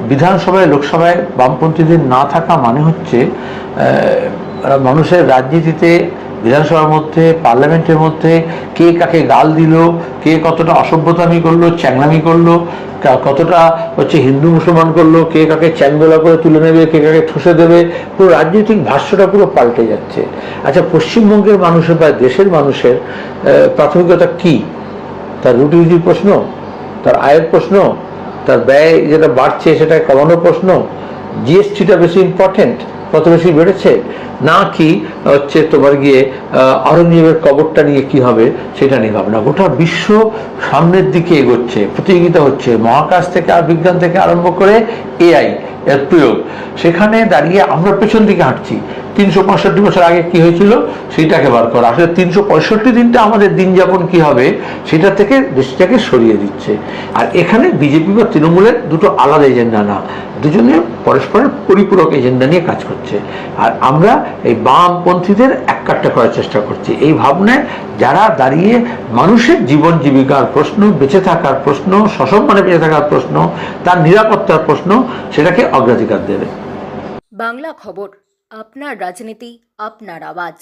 বিধানসভায় লোকসভায় বামপন্থীদের না থাকা মানে হচ্ছে মানুষের রাজনীতিতে বিধানসভার মধ্যে পার্লামেন্টের মধ্যে কে কাকে গাল দিল, কে কতটা অসভ্যতামি করলো, চ্যাংলামি করলো, কতটা হচ্ছে হিন্দু মুসলমান করলো, কে কাকে চ্যাংদোলা করে তুলে নেবে, কে কাকে ঠুসে দেবে, পুরো রাজনৈতিক ভাষ্যটা পুরো পাল্টে যাচ্ছে। আচ্ছা, পশ্চিমবঙ্গের মানুষের বা দেশের মানুষের প্রাথমিকতা কি? তার রুটি রুজির প্রশ্ন, তার আয়ের প্রশ্ন, তার ব্যয় যেটা বাড়ছে সেটা কমানোর প্রশ্ন, জিএসটিটা বেশি ইম্পর্টেন্ট, কত বেশি বেড়েছে, না কি হচ্ছে তোমার গিয়ে আওরঙ্গজেবের কবরটা নিয়ে কি হবে সেটা নিয়ে ভাবনা। গোটা বিশ্ব সামনের দিকে এগোচ্ছে, প্রতিযোগিতা হচ্ছে, মহাকাশ থেকে আর বিজ্ঞান থেকে আরম্ভ করে এআই এর প্রয়োগ। সেখানে দাঁড়িয়ে আমরা পেছন দিকে হাঁটছি। 365 বছর আগে কি হয়েছিল সেইটাকে বার করা, আসলে 365 দিনটা আমাদের দিন যাপন কি হবে সেটা থেকে দেশটাকে সরিয়ে দিচ্ছে। আর এখানে বিজেপি বা তৃণমূলের দুটো আলাদা এজেন্ডা না, দুজনে পরস্পরের পরিপূরক এজেন্ডা নিয়ে কাজ করছে। আর আমরা এই বামপন্থীদের এককাট্টা করার চেষ্টা করছি এই ভাবনায়, যারা দাঁড়িয়ে মানুষের জীবন জীবিকার প্রশ্ন, বেঁচে থাকার প্রশ্ন, সসম্মানে বেঁচে থাকার প্রশ্ন, তার নিরাপত্তার প্রশ্ন, সেটাকে অগ্রাধিকার দেবে। বাংলা খবর, আপনার রাজনীতি, আপনার আওয়াজ।